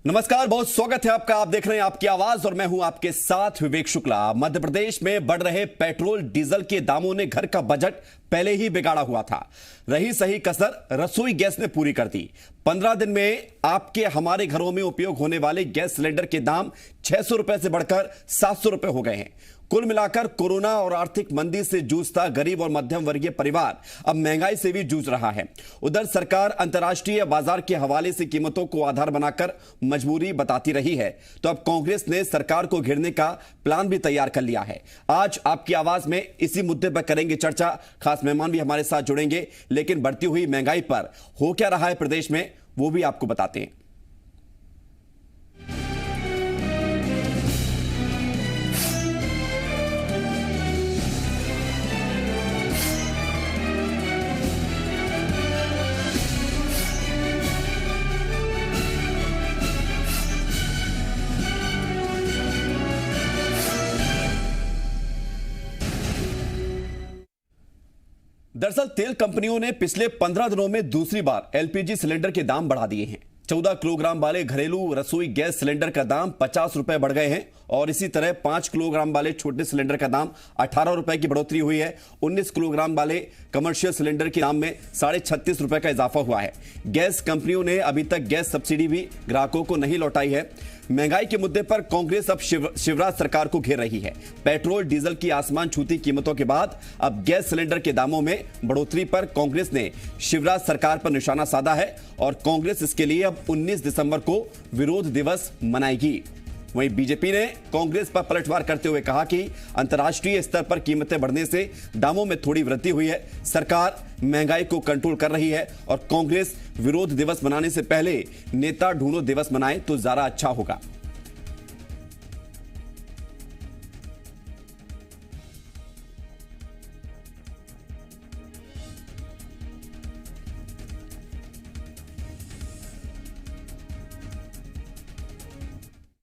नमस्कार, बहुत स्वागत है आपका। आप देख रहे हैं आपकी आवाज और मैं हूं आपके साथ विवेक शुक्ला। मध्य प्रदेश में बढ़ रहे पेट्रोल डीजल के दामों ने घर का बजट पहले ही बिगाड़ा हुआ था। रही सही कसर रसोई गैस ने पूरी कर दी। 15 दिन में आपके हमारे घरों में उपयोग होने वाले गैस सिलेंडर के दाम 600 रुपए से बढ़कर 700 रुपए हो गए हैं। कुल मिलाकर कोरोना और आर्थिक मंदी से जूझता गरीब और मध्यम वर्गीय परिवार अब महंगाई से भी जूझ रहा है। उधर सरकार अंतर्राष्ट्रीय बाजार के हवाले से कीमतों को आधार बनाकर मजबूरी बताती रही है, तो अब कांग्रेस ने सरकार को घेरने का प्लान भी तैयार कर लिया है। आज आपकी आवाज में इसी मुद्दे पर करेंगे चर्चा। खास मेहमान भी हमारे साथ जुड़ेंगे, लेकिन बढ़ती हुई महंगाई पर हो क्या रहा है प्रदेश में, वो भी आपको बताते हैं। दरअसल तेल कंपनियों ने पिछले 15 दिनों में दूसरी बार एलपीजी सिलेंडर के दाम बढ़ा दिए हैं। 14 किलोग्राम वाले घरेलू रसोई गैस सिलेंडर का दाम 50 रुपए बढ़ गए हैं और इसी तरह 5 किलोग्राम वाले छोटे सिलेंडर का दाम 18 रुपए की बढ़ोतरी हुई है। 19 किलोग्राम वाले कमर्शियल सिलेंडर के दाम में 36.5 रुपए का इजाफा हुआ है। गैस कंपनियों ने अभी तक गैस सब्सिडी भी ग्राहकों को नहीं लौटाई है। महंगाई के मुद्दे पर कांग्रेस अब शिवराज सरकार को घेर रही है। पेट्रोल डीजल की आसमान छूती कीमतों के बाद अब गैस सिलेंडर के दामों में बढ़ोतरी पर कांग्रेस ने शिवराज सरकार पर निशाना साधा है और कांग्रेस इसके लिए अब 19 दिसंबर को विरोध दिवस मनाएगी। वहीं बीजेपी ने कांग्रेस पर पलटवार करते हुए कहा कि अंतर्राष्ट्रीय स्तर पर कीमतें बढ़ने से दामों में थोड़ी वृद्धि हुई है, सरकार महंगाई को कंट्रोल कर रही है और कांग्रेस विरोध दिवस मनाने से पहले नेता ढूंढो दिवस मनाए तो ज्यादा अच्छा होगा।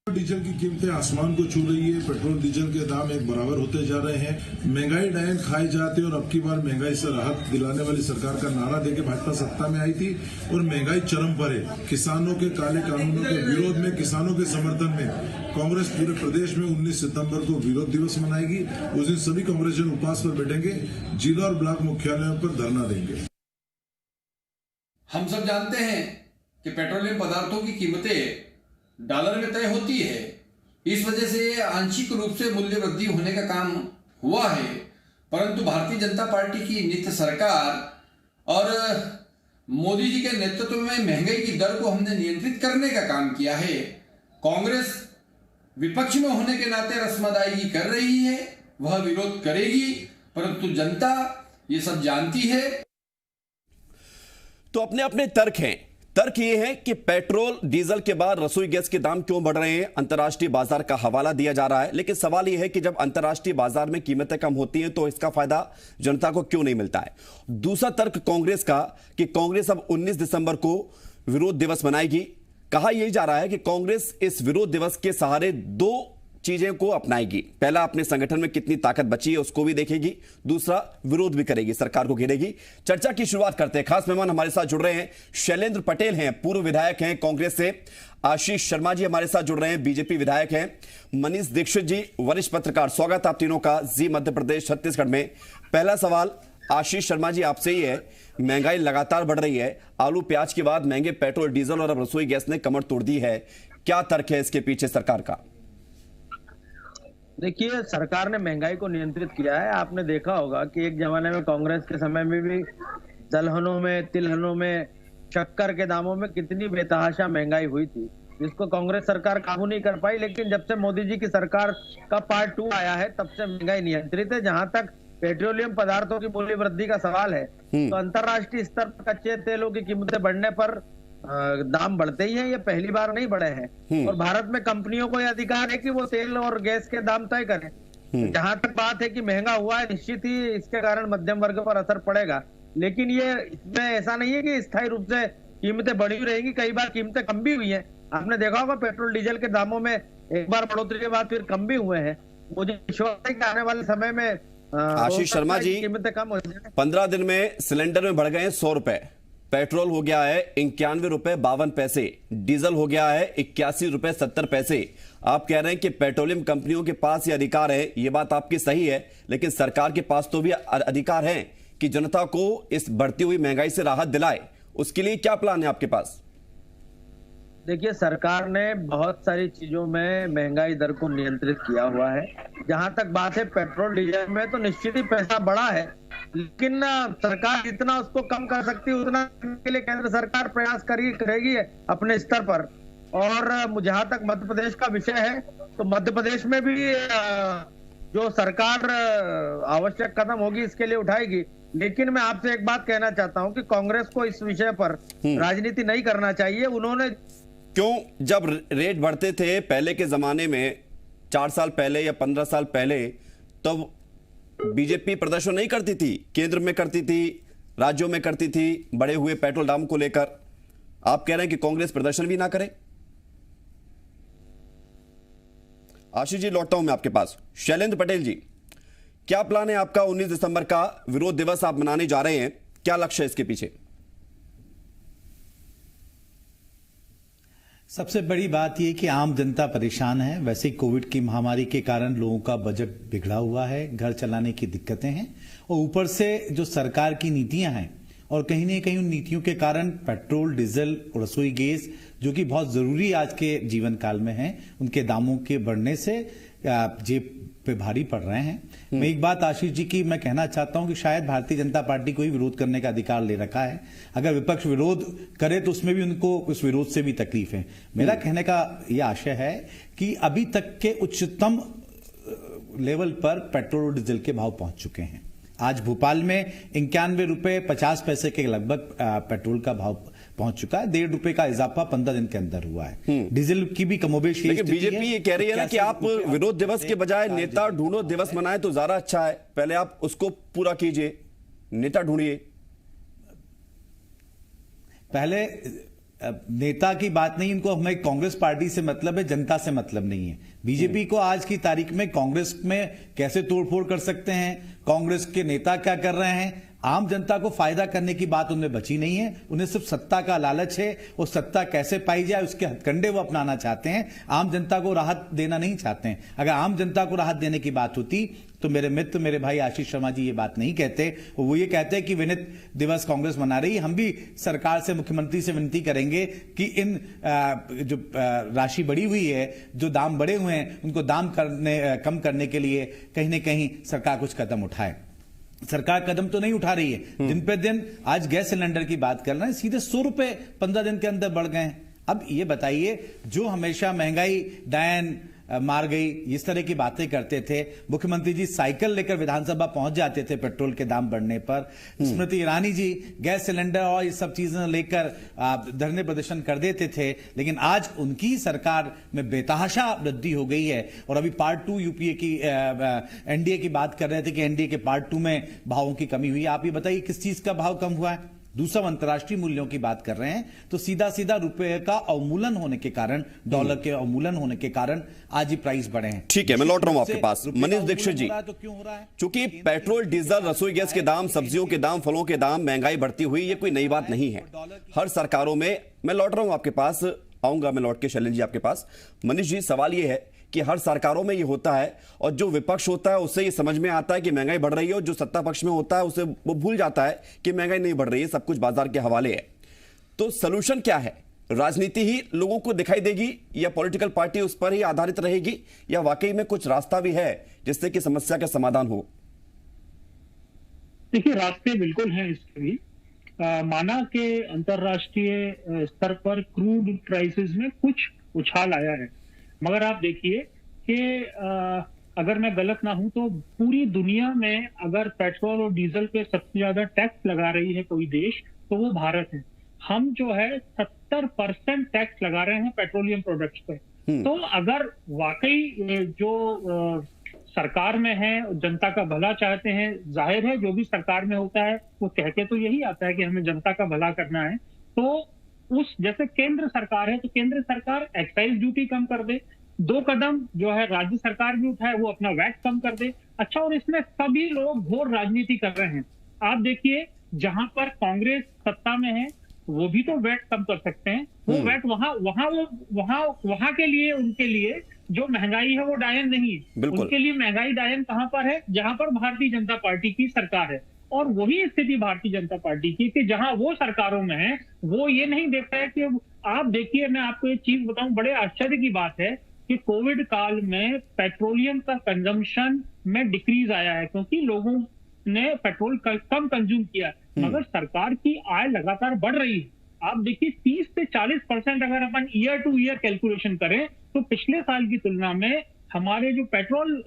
डीजल की कीमतें आसमान को छू रही है। पेट्रोल डीजल के दाम एक बराबर होते जा रहे हैं। महंगाई डायन खाए जाते और अब की बार महंगाई से राहत दिलाने वाली सरकार का नारा देकर भाजपा सत्ता में आई थी और महंगाई चरम पर है। किसानों के काले कानूनों के विरोध में, किसानों के समर्थन में कांग्रेस पूरे प्रदेश में 19 सितंबर को विरोध दिवस मनाएगी। उस दिन सभी कांग्रेसियन उपवास पर बैठेंगे, जिला और ब्लॉक मुख्यालयों पर धरना देंगे। हम सब जानते हैं कि पेट्रोलियम पदार्थों की कीमतें डॉलर में तय होती है। इस वजह से आंशिक रूप से मूल्य वृद्धि होने का काम हुआ है, परंतु भारतीय जनता पार्टी की नीति सरकार और मोदी जी के नेतृत्व में महंगाई की दर को हमने नियंत्रित करने का काम किया है। कांग्रेस विपक्ष में होने के नाते रस्मदायगी कर रही है, वह विरोध करेगी, परंतु जनता ये सब जानती है। तो अपने अपने तर्क हैं। तर्क ये है कि पेट्रोल डीजल के बाद रसोई गैस के दाम क्यों बढ़ रहे हैं, अंतर्राष्ट्रीय बाजार का हवाला दिया जा रहा है। लेकिन सवाल यह है कि जब अंतर्राष्ट्रीय बाजार में कीमतें कम होती हैं तो इसका फायदा जनता को क्यों नहीं मिलता है। दूसरा तर्क कांग्रेस का कि कांग्रेस अब 19 दिसंबर को विरोध दिवस मनाएगी। कहा यह जा रहा है कि कांग्रेस इस विरोध दिवस के सहारे दो चीजें को अपनाएगी। पहला, अपने संगठन में कितनी ताकत बची है उसको भी देखेगी, दूसरा विरोध भी करेगी, सरकार को घेरेगी। चर्चा की शुरुआत करते हैं। खास मेहमान हमारे साथ जुड़ रहे हैं, शैलेंद्र पटेल हैं, पूर्व विधायक हैं कांग्रेस से। आशीष शर्मा जी हमारे साथ जुड़ रहे हैं, बीजेपी विधायक हैं। मनीष दीक्षित जी, वरिष्ठ पत्रकार। स्वागत आप तीनों का जी मध्य प्रदेश छत्तीसगढ़ में। पहला सवाल आशीष शर्मा जी आपसे ही है। महंगाई लगातार बढ़ रही है, आलू प्याज के बाद महंगे पेट्रोल डीजल और अब रसोई गैस ने कमर तोड़ दी है। क्या तर्क है इसके पीछे सरकार का? देखिए, सरकार ने महंगाई को नियंत्रित किया है। आपने देखा होगा कि एक जमाने में कांग्रेस के समय में भी दलहनों में, तिलहनों में, शक्कर के दामों में कितनी बेतहाशा महंगाई हुई थी, जिसको कांग्रेस सरकार काबू नहीं कर पाई। लेकिन जब से मोदी जी की सरकार का पार्ट 2 आया है, तब से महंगाई नियंत्रित है। जहां तक पेट्रोलियम पदार्थों की मूल्य वृद्धि का सवाल है, तो अंतर्राष्ट्रीय स्तर पर कच्चे तेलों की कीमतें बढ़ने पर दाम बढ़ते ही हैं। ये पहली बार नहीं बढ़े हैं और भारत में कंपनियों को यह अधिकार है कि वो तेल और गैस के दाम तय करें। जहां तक बात है कि महंगा हुआ है, निश्चित ही इसके कारण मध्यम वर्ग पर असर पड़ेगा, लेकिन ये इसमें ऐसा नहीं है कि स्थायी रूप से कीमतें बढ़ी रहेंगी। कई बार कीमतें कम भी हुई हैं। आपने देखा होगा पेट्रोल डीजल के दामों में एक बार बढ़ोतरी के बाद फिर कम भी हुए हैं। मुझे विश्वास है कि आने वाले समय में आशीष शर्मा जी, कीमतें कम हो जाए। 15 दिन में सिलेंडर में बढ़ गए 100 रुपए, पेट्रोल हो गया है 91 रुपए 52 पैसे, डीजल हो गया है 81 रुपए 70 पैसे। आप कह रहे हैं कि पेट्रोलियम कंपनियों के पास ये अधिकार है, ये बात आपकी सही है, लेकिन सरकार के पास तो भी अधिकार है कि जनता को इस बढ़ती हुई महंगाई से राहत दिलाए। उसके लिए क्या प्लान है आपके पास? देखिए, सरकार ने बहुत सारी चीजों में महंगाई दर को नियंत्रित किया हुआ है। जहां तक बात है पेट्रोल डीजल में, तो निश्चित ही पैसा बढ़ा है, लेकिन सरकार जितना उसको कम कर सकती है उतना के लिए केंद्र सरकार प्रयास करेगी अपने स्तर पर। और जहां तक मध्य प्रदेश का विषय है, तो मध्य प्रदेश में भी जो सरकार आवश्यक कदम होगी इसके लिए उठाएगी। लेकिन मैं आपसे एक बात कहना चाहता हूं कि कांग्रेस को इस विषय पर राजनीति नहीं करना चाहिए। उन्होंने क्यों, जब रेट बढ़ते थे पहले के जमाने में, 4 साल पहले या 15 साल पहले, तब बीजेपी प्रदर्शन नहीं करती थी? केंद्र में करती थी, राज्यों में करती थी, बढ़े हुए पेट्रोल दाम को लेकर। आप कह रहे हैं कि कांग्रेस प्रदर्शन भी ना करे? आशीष जी, लौटता हूं मैं आपके पास। शैलेंद्र पटेल जी, क्या प्लान है आपका? 19 दिसंबर का विरोध दिवस आप मनाने जा रहे हैं, क्या लक्ष्य है इसके पीछे? सबसे बड़ी बात यह कि आम जनता परेशान है। वैसे ही कोविड की महामारी के कारण लोगों का बजट बिगड़ा हुआ है, घर चलाने की दिक्कतें हैं, और ऊपर से जो सरकार की नीतियां हैं, और कहीं न कहीं उन नीतियों के कारण पेट्रोल, डीजल, रसोई गैस, जो कि बहुत जरूरी आज के जीवन काल में है, उनके दामों के बढ़ने से जेब पे भारी पड़ रहे हैं। मैं एक बात आशीष जी की मैं कहना चाहता हूं कि शायद भारतीय जनता पार्टी को ही विरोध करने का अधिकार ले रखा है। अगर विपक्ष विरोध करे तो उसमें भी उनको उस विरोध से भी तकलीफ है। मेरा कहने का यह आशय है कि अभी तक के उच्चतम लेवल पर पेट्रोल और डीजल के भाव पहुंच चुके हैं। आज भोपाल में 91 रुपए 50 पैसे के लगभग पेट्रोल का भाव पहुंच चुका है। 1.5 रुपए का इजाफा 15 दिन के अंदर हुआ है। डीजल की भी कमोबेश। लेकिन बीजेपी ये कह रही है ना कि आप विरोध दिवस के बजाय नेता ढूंढो दिवस मनाए तो ज्यादा अच्छा है। पहले आप उसको पूरा कीजिए, नेता ढूंढिए। पहले नेता की बात नहीं, इनको हमें कांग्रेस पार्टी से मतलब है, जनता से मतलब नहीं है। बीजेपी को आज की तारीख में कांग्रेस में कैसे तोड़फोड़ कर सकते हैं, कांग्रेस के नेता क्या कर रहे हैं, आम जनता को फायदा करने की बात उनमें बची नहीं है। उन्हें सिर्फ सत्ता का लालच है, और सत्ता कैसे पाई जाए उसके हथकंडे वो अपनाना चाहते हैं। आम जनता को राहत देना नहीं चाहते हैं। अगर आम जनता को राहत देने की बात होती तो मेरे मित्र, मेरे भाई आशीष शर्मा जी ये बात नहीं कहते। वो ये कहते हैं कि विनित दिवस कांग्रेस मना रही है। हम भी सरकार से, मुख्यमंत्री से विनती करेंगे कि इन जो राशि बढ़ी हुई है, जो दाम बढ़े हुए हैं, उनको दाम कम करने के लिए कहीं ना कहीं सरकार कुछ कदम उठाए। सरकार कदम तो नहीं उठा रही है। दिन पे दिन आज गैस सिलेंडर की बात कर रहे हैं, सीधे 100 रुपए 15 दिन के अंदर बढ़ गए हैं। अब ये बताइए, जो हमेशा महंगाई डायन मार गई इस तरह की बातें करते थे, मुख्यमंत्री जी साइकिल लेकर विधानसभा पहुंच जाते थे पेट्रोल के दाम बढ़ने पर। स्मृति ईरानी जी गैस सिलेंडर और ये सब चीजें लेकर धरने प्रदर्शन कर देते थे, लेकिन आज उनकी ही सरकार में बेतहाशा वृद्धि हो गई है। और अभी पार्ट 2 यूपीए की एनडीए की बात कर रहे थे कि एनडीए के पार्ट 2 में भावों की कमी हुई है। आप ये बताइए किस चीज का भाव कम हुआ है? दूसरा, अंतर्राष्ट्रीय मूल्यों की बात कर रहे हैं तो सीधा सीधा रुपए का अवमूल्यन होने के कारण, डॉलर के अवमूल्यन होने के कारण आज ही प्राइस बढ़े हैं। ठीक है, मैं लौट रहा हूं आपके पास। मनीष दीक्षित जी, तो क्यों हो रहा है? चूंकि पेट्रोल, डीजल, रसोई गैस के दाम, सब्जियों के दाम, फलों के दाम, महंगाई बढ़ती हुई, ये कोई नई बात नहीं है। हर सरकारों में, मैं लौट रहा हूं आपके पास, आऊंगा मैं लौट के शैलेंद्र जी आपके पास। मनीष जी, सवाल ये है कि हर सरकारों में ये होता है, और जो विपक्ष होता है उससे ये समझ में आता है कि महंगाई बढ़ रही है, और जो सत्ता पक्ष में होता है उसे वो भूल जाता है कि महंगाई नहीं बढ़ रही है, सब कुछ बाजार के हवाले है। तो सलूशन क्या है? राजनीति ही लोगों को दिखाई देगी, या पॉलिटिकल पार्टी उस पर ही आधारित रहेगी, या वाकई में कुछ रास्ता भी है जिससे कि समस्या का समाधान हो? देखिए, रास्ते बिल्कुल हैं इसके भी। माना कि अंतरराष्ट्रीय स्तर पर क्रूड प्राइसेस में कुछ उछाल आया है, मगर आप देखिए कि अगर मैं गलत ना हूं तो पूरी दुनिया में अगर पेट्रोल और डीजल पे सबसे ज्यादा टैक्स लगा रही है कोई देश तो वो भारत है। हम जो है 70% टैक्स लगा रहे हैं पेट्रोलियम प्रोडक्ट्स पे। तो अगर वाकई जो सरकार में है, जनता का भला चाहते हैं, जाहिर है जो भी सरकार में होता है वो कहते तो यही आता है कि हमें जनता का भला करना है। तो उस जैसे केंद्र सरकार है तो केंद्र सरकार एक्साइज ड्यूटी कम कर दे, 2 कदम जो है राज्य सरकार भी उठाए, वो अपना वैट कम कर दे। अच्छा, और इसमें सभी लोग घोर राजनीति कर रहे हैं। आप देखिए, जहां पर कांग्रेस सत्ता में है वो भी तो वैट कम कर सकते हैं। वो वैट वहां के लिए, उनके लिए जो महंगाई है वो डायन नहीं है। बिल्कुल। उनके लिए महंगाई डायन कहां पर है? जहां पर भारतीय जनता पार्टी की सरकार है। और वही स्थिति भारतीय जनता पार्टी की कि जहां वो सरकारों में है, वो ये नहीं देखता है कि आप देखिए, मैं आपको एक चीज बताऊं, बड़े आश्चर्य की बात है कि कोविड काल में पेट्रोलियम का कंजम्पशन में डिक्रीज आया है, क्योंकि लोगों ने पेट्रोल कम कंज्यूम किया, मगर सरकार की आय लगातार बढ़ रही है। आप देखिए 30 से 40% अगर अपन ईयर टू ईयर कैलकुलेशन करें तो पिछले साल की तुलना में हमारे जो पेट्रोल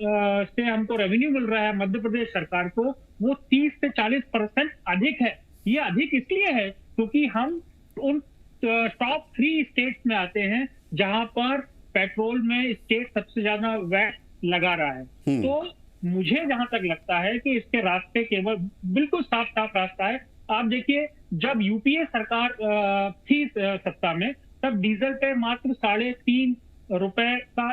से हमको रेवेन्यू मिल रहा है मध्य प्रदेश सरकार को, वो 30 से 40% अधिक है। ये अधिक इसलिए है क्योंकि हम उन टॉप 3 स्टेट्स में आते हैं जहां पर पेट्रोल में स्टेट सबसे ज्यादा वैट लगा रहा है। तो मुझे जहां तक लगता है कि इसके रास्ते केवल बिल्कुल साफ साफ रास्ता है। आप देखिए, जब यूपीए सरकार थी सत्ता में, तब डीजल पे मात्र 3.5 रुपए का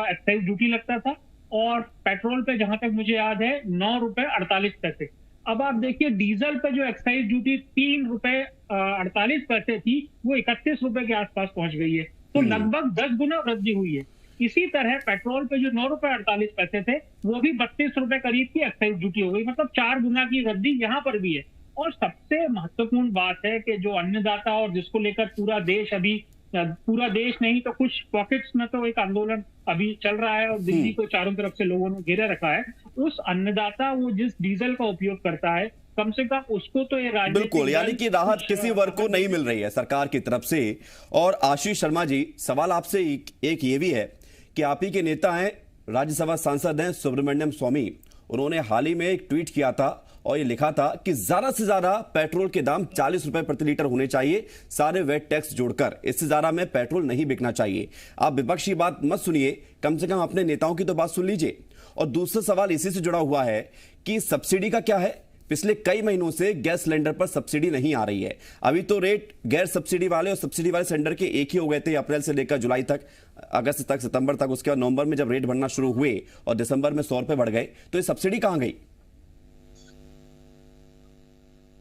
एक्साइज ड्यूटी लगता था और पेट्रोल पे जहां तक मुझे याद है 9 रुपए 48 पैसे। अब आप देखिए डीजल पे जो एक्साइज ड्यूटी 3 रुपए 48 पैसे थी, वो 31 रुपए के आसपास पहुंच गई है। तो लगभग 10 गुना वृद्धि हुई है। इसी तरह पेट्रोल पे जो 9 रुपए 48 पैसे थे, वो भी 32 रुपए करीब की एक्साइज ड्यूटी हो गई। मतलब 4 गुना की वृद्धि यहाँ पर भी है। और सबसे महत्वपूर्ण बात है कि जो अन्नदाता, और जिसको लेकर पूरा देश अभी, पूरा देश नहीं तो कुछ पॉकेट्स में तो एक आंदोलन अभी चल रहा है और दिल्ली को चारों तरफ से लोगों ने घेरे रखा है। उस अन्नदाता, वो जिस डीजल का उपयोग करता है, कम से कम उसको तो ये बिल्कुल, यानी कि राहत किसी वर्ग को नहीं मिल रही है सरकार की तरफ से। और आशीष शर्मा जी, सवाल आपसे एक ये भी है कि आप ही के नेता हैं, राज्यसभा सांसद हैं सुब्रमण्यम स्वामी, उन्होंने हाल ही में एक ट्वीट किया था और ये लिखा था कि ज्यादा से ज्यादा पेट्रोल के दाम 40 रुपए प्रति लीटर होने चाहिए, सारे वेट टैक्स जोड़कर। इससे ज्यादा में पेट्रोल नहीं बिकना चाहिए। आप विपक्ष की बात मत सुनिए, कम से कम अपने नेताओं की तो बात सुन लीजिए। और दूसरा सवाल इसी से जुड़ा हुआ है कि सब्सिडी का क्या है? पिछले कई महीनों से गैस सिलेंडर पर सब्सिडी नहीं आ रही है। अभी तो रेट गैर सब्सिडी वाले और सब्सिडी वाले सिलेंडर के एक ही हो गए थे अप्रैल से लेकर जुलाई तक, अगस्त तक, सितंबर तक। उसके बाद नवंबर में जब रेट बढ़ना शुरू हुए और दिसंबर में 100 रुपए बढ़ गए, तो ये सब्सिडी कहां गई?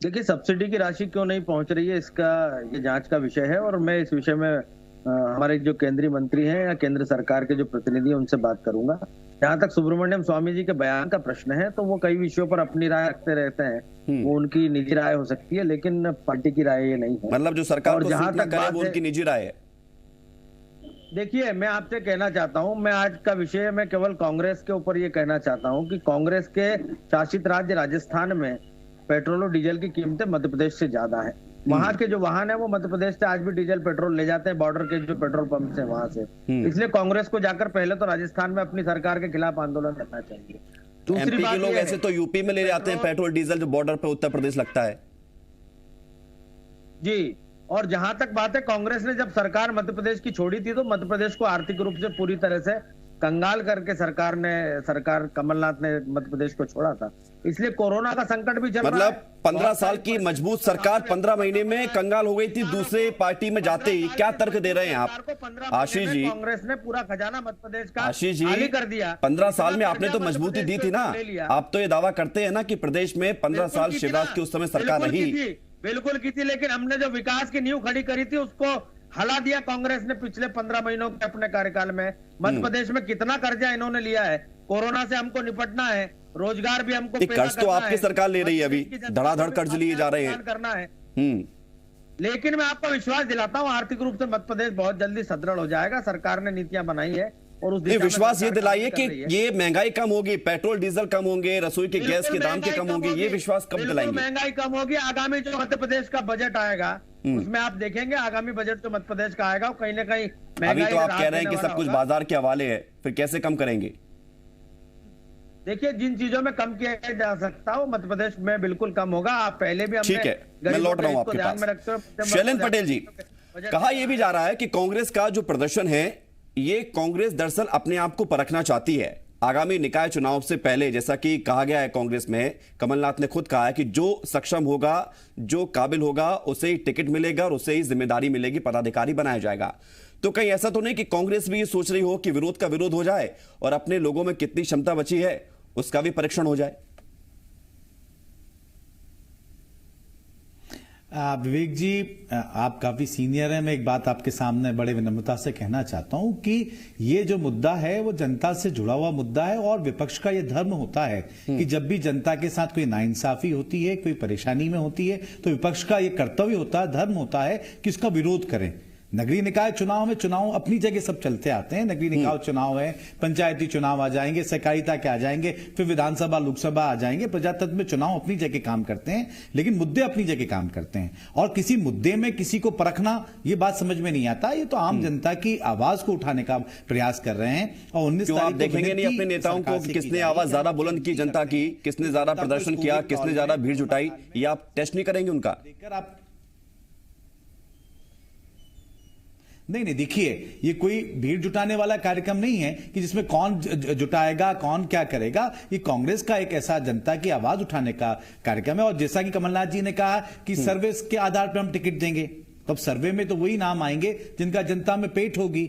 देखिए, सब्सिडी की राशि क्यों नहीं पहुंच रही है, इसका ये जांच का विषय है। और मैं इस विषय में हमारे जो केंद्रीय मंत्री हैं या केंद्र सरकार के जो प्रतिनिधि हैं उनसे बात करूंगा। जहां तक सुब्रमण्यम स्वामी जी के बयान का प्रश्न है, तो वो कई विषयों पर अपनी राय रखते रहते हैं। वो उनकी निजी राय हो सकती है, लेकिन पार्टी की राय ये नहीं है। मतलब जो सरकार को सूट ना करे वो उनकी निजी राय है। देखिए, मैं आपसे कहना चाहता हूं, मैं आज का विषय मैं केवल कांग्रेस के ऊपर ये कहना चाहता हूं कि कांग्रेस के शासित राज्य राजस्थान में पेट्रोल और डीजल की कीमतें मध्य प्रदेश से ज्यादा है। वहां के जो वाहन है वो मध्य प्रदेश से आज भी डीजल पेट्रोल ले जाते हैं, बॉर्डर के जो पेट्रोल पंप है वहां से। इसलिए कांग्रेस को जाकर पहले तो राजस्थान में अपनी सरकार के खिलाफ आंदोलन करना चाहिए। दूसरी बात, लोग ऐसे तो यूपी में ले जाते हैं पेट्रोल डीजल, जो बॉर्डर पे उत्तर प्रदेश लगता है जी। और जहां तक बात है, कांग्रेस ने जब सरकार मध्य प्रदेश की छोड़ी थी तो मध्य प्रदेश को आर्थिक रूप से पूरी तरह से कंगाल करके सरकार कमलनाथ ने मध्य प्रदेश को छोड़ा था। इसलिए कोरोना का संकट भी चल रहा है। मतलब 15 साल की मजबूत सरकार 15 महीने में कंगाल हो गई थी दूसरे पार्टी में जाते ही। क्या तर्क दे रहे हैं आप आशीष जी? कांग्रेस ने पूरा खजाना मध्य प्रदेश का आशीष जी खाली कर दिया। 15 साल में आपने तो मजबूती दी थी ना। आप तो ये दावा करते हैं ना कि प्रदेश में 15 साल शिवराज की उस समय सरकार रही। बिल्कुल की थी, लेकिन हमने जो विकास की नींव खड़ी करी थी उसको हला दिया कांग्रेस ने पिछले 15 महीनों के अपने कार्यकाल में। मध्य प्रदेश में कितना कर्जा इन्होंने लिया है। कोरोना से हमको निपटना है, रोजगार भी हमको कर्ज तो आपकी सरकार ले रही है, अभी धड़ाधड़ कर्ज लिए जा रहे हैं करना है। लेकिन मैं आपको विश्वास दिलाता हूँ, आर्थिक रूप से मध्य प्रदेश बहुत जल्दी सुदृढ़ हो जाएगा। सरकार ने नीतियां बनाई है और उस विश्वास ये दिलाइए कि ये महंगाई कम होगी, पेट्रोल डीजल कम होंगे, रसोई के गैस के दाम के कम होंगे, ये विश्वास कब दिलाएंगे? महंगाई कम होगी। आगामी जो मध्य प्रदेश का बजट आएगा उसमें आप देखेंगे, आगामी बजट जो मध्य प्रदेश का आएगा कहीं ना कहीं अभी तो आप कह रहे हैं कि सब कुछ बाजार के हवाले है, फिर कैसे कम करेंगे? देखिए, जिन चीजों में कम किया जा सकता हो मध्य प्रदेश में बिल्कुल कम होगा। आप पहले भी ठीक है, मैं लौट रहा हूं आपके पास। शैलेंद्र पटेल जी, कहा यह भी जा रहा है कि कांग्रेस का जो प्रदर्शन है, ये कांग्रेस दरअसल अपने आप को परखना चाहती है आगामी निकाय चुनाव से पहले। जैसा कि कहा गया है कांग्रेस में, कमलनाथ ने खुद कहा है कि जो सक्षम होगा, जो काबिल होगा, उसे ही टिकट मिलेगा और उसे ही जिम्मेदारी मिलेगी, पदाधिकारी बनाया जाएगा। तो कहीं ऐसा तो नहीं कि कांग्रेस भी ये सोच रही हो कि विरोध का विरोध हो जाए और अपने लोगों में कितनी क्षमता बची है उसका भी परीक्षण हो जाए? विवेक जी, आप काफी सीनियर हैं। मैं एक बात आपके सामने बड़े विनम्रता से कहना चाहता हूं कि ये जो मुद्दा है वो जनता से जुड़ा हुआ मुद्दा है और विपक्ष का ये धर्म होता है कि जब भी जनता के साथ कोई नाइंसाफी होती है, कोई परेशानी में होती है, तो विपक्ष का ये कर्तव्य होता है, धर्म होता है कि उसका विरोध करें। नगरीय निकाय चुनाव में चुनाव अपनी जगह सब चलते आते हैं। नगरीय निकाय चुनाव है, पंचायती चुनाव आ जाएंगे, सहकारिता के आ जाएंगे, फिर विधानसभा लोकसभा आ जाएंगे। प्रजातंत्र में चुनाव अपनी जगह काम करते हैं, लेकिन मुद्दे अपनी जगह काम करते हैं। और किसी मुद्दे में किसी को परखना, ये बात समझ में नहीं आता। ये तो आम जनता की आवाज को उठाने का प्रयास कर रहे हैं। और 19 तारीख आप देखेंगे नहीं अपने नेताओं को किसने आवाज ज्यादा बुलंद की जनता की, किसने ज्यादा प्रदर्शन किया, किसने ज्यादा भीड़ जुटाई, ये आप टेस्ट नहीं करेंगे उनका? आप नहीं, देखिए, ये कोई भीड़ जुटाने वाला कार्यक्रम नहीं है कि जिसमें कौन जुटाएगा, कौन क्या करेगा। ये कांग्रेस का एक ऐसा जनता की आवाज उठाने का कार्यक्रम है। और जैसा कि कमलनाथ जी ने कहा कि सर्वे के आधार पर हम टिकट देंगे, तब सर्वे में तो वही नाम आएंगे जिनका जनता में पेट होगी।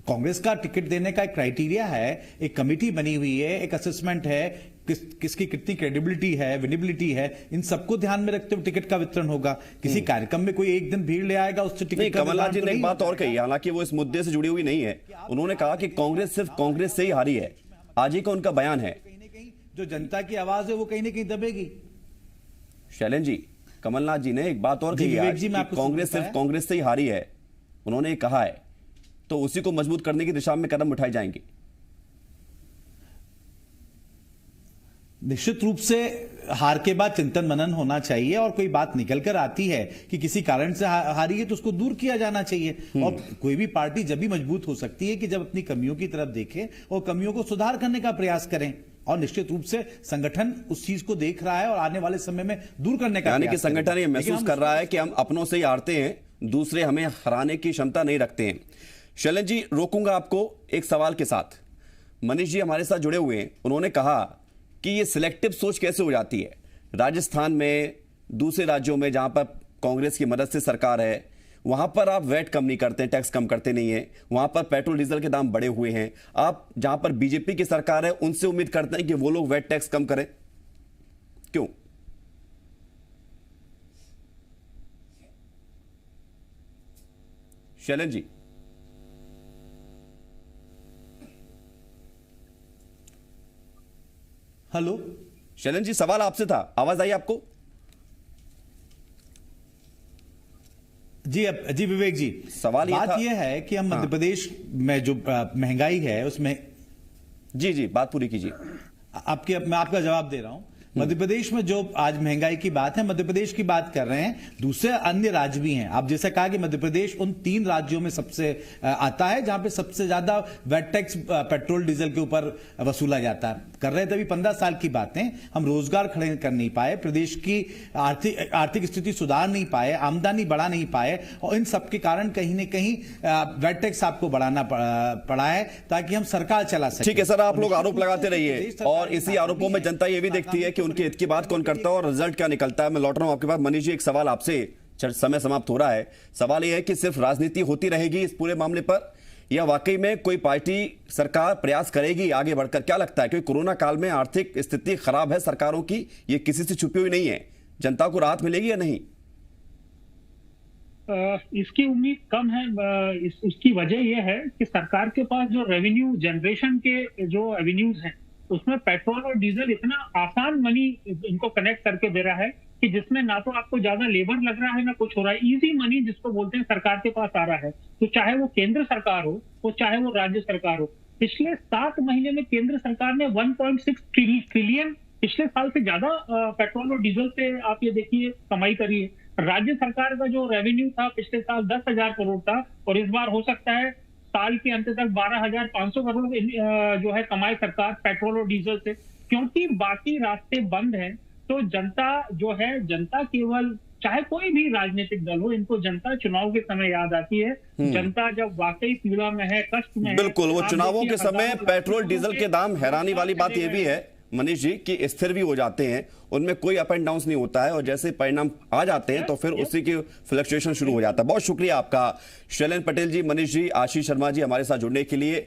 कांग्रेस का टिकट देने का एक क्राइटेरिया है, एक कमेटी बनी हुई है, एक असेसमेंट है, किसकी कितनी क्रेडिबिलिटी है, विजिबिलिटी है, इन सबको ध्यान में रखते हुए टिकट का वितरण होगा। किसी कार्यक्रम में कोई एक दिन भीड़ ले आएगा, उससे टिकट का कमलनाथ जी ने एक बात और कही, हालांकि वो इस मुद्दे से जुड़ी हुई नहीं है। उन्होंने कहा कि कांग्रेस सिर्फ कांग्रेस से ही हारी है। आज ही का उनका बयान है, कहीं ना कहीं जो जनता की आवाज है वो कहीं ना कहीं दबेगी। शैलेन जी, कमलनाथ जी ने एक बात और कही आज कि कांग्रेस सिर्फ कांग्रेस से ही हारी है, उन्होंने कहा है, तो उसी को मजबूत करने की दिशा में कदम उठाए जाएंगे। निश्चित रूप से हार के बाद चिंतन मनन होना चाहिए, और कोई बात निकल कर आती है कि किसी कारण से हारी है तो उसको दूर किया जाना चाहिए। और कोई भी पार्टी जब भी मजबूत हो सकती है कि जब अपनी कमियों की तरफ देखे और कमियों को सुधार करने का प्रयास करें। और निश्चित रूप से संगठन उस चीज को देख रहा है और आने वाले समय में दूर करने का, यानी कि संगठन ये महसूस कर रहा है कि हम अपनों से ही हारते हैं, दूसरे हमें हराने की क्षमता नहीं रखते हैं। शैलेन जी, रोकूंगा आपको एक सवाल के साथ। मनीष जी हमारे साथ जुड़े हुए हैं, उन्होंने कहा कि ये सिलेक्टिव सोच कैसे हो जाती है। राजस्थान में, दूसरे राज्यों में जहां पर कांग्रेस की मदद से सरकार है, वहां पर आप वैट कम नहीं करते, टैक्स कम करते नहीं है, वहां पर पेट्रोल डीजल के दाम बढ़े हुए हैं। आप जहां पर बीजेपी की सरकार है उनसे उम्मीद करते हैं कि वो लोग वैट टैक्स कम करें, क्यों? शैलेन जी, हेलो शैलेन जी, सवाल आपसे था, आवाज आई आपको? जी विवेक जी, सवाल बात यह है कि हम मध्य प्रदेश में जो महंगाई है उसमें, जी बात पूरी कीजिए। मैं आपका जवाब दे रहा हूं। मध्य प्रदेश में जो आज महंगाई की बात है, मध्य प्रदेश की बात कर रहे हैं, दूसरे अन्य राज्य भी हैं। आप जैसा कहा कि मध्य प्रदेश उन 3 राज्यों में सबसे आता है जहां पे सबसे ज्यादा वैट टैक्स पेट्रोल डीजल के ऊपर वसूला जाता है। कर रहे थे अभी 15 साल की बातें। हम रोजगार खड़े कर नहीं पाए, प्रदेश की आर्थिक स्थिति सुधार नहीं पाए, आमदनी बढ़ा नहीं पाए, और इन सबके कारण कहीं ना कहीं वैट टैक्स आपको बढ़ाना पड़ा है ताकि हम सरकार चला सकें। ठीक है सर, आप लोग आरोप लगाते रहिए और इसी आरोपों में जनता ये भी देखती है कि उनके हित की बात कौन करता है और रिजल्ट क्या निकलता है। मैं लौट रहा हूं आपके पास। मनीष जी, एक सवाल आपसे, समय समाप्त हो रहा है। सवाल यह है कि सिर्फ राजनीति होती रहेगी इस पूरे मामले पर, या वाकई में कोई पार्टी, सरकार प्रयास करेगी आगे बढ़कर? क्या लगता है, क्योंकि कोरोना काल में आर्थिक स्थिति खराब है सरकारों की, ये किसी से छुपी हुई नहीं है, जनता को राहत मिलेगी या नहीं? इसकी उम्मीद कम है। उसकी वजह यह है कि सरकार के पास जो रेवेन्यू जनरेशन के जो एवेन्यूज हैं, उसमें पेट्रोल और डीजल इतना आसान मनी इनको कनेक्ट करके दे रहा है कि जिसमें ना तो आपको ज्यादा लेबर लग रहा है ना कुछ हो रहा है। इजी मनी जिसको बोलते हैं सरकार के पास आ रहा है। तो चाहे वो केंद्र सरकार हो, वो चाहे वो राज्य सरकार हो, पिछले 7 महीने में केंद्र सरकार ने 1.6 ट्रिलियन पिछले साल से ज्यादा पेट्रोल और डीजल से आप ये देखिए कमाई करी है। राज्य सरकार का जो रेवेन्यू था पिछले साल 10,000 करोड़ था, और इस बार हो सकता है साल के अंत तक 12,500 करोड़ जो है कमाए सरकार पेट्रोल और डीजल से। क्योंकि बाकी रास्ते बंद हैं, तो जनता जो है, जनता केवल, चाहे कोई भी राजनीतिक दल हो, इनको जनता चुनाव के समय याद आती है। जनता जब वाकई पीड़ा में है, कष्ट में है। बिल्कुल, वो चुनावों के समय पेट्रोल डीजल के दाम, हैरानी वाली बात यह भी है मनीष जी कि स्थिर भी हो जाते हैं, उनमें कोई अप एंड डाउन नहीं होता है, और जैसे परिणाम आ जाते हैं तो फिर उसी की फ्लक्चुएशन शुरू हो जाता है। बहुत शुक्रिया आपका शैलेन पटेल जी, मनीष जी, आशीष शर्मा जी हमारे साथ जुड़ने के लिए।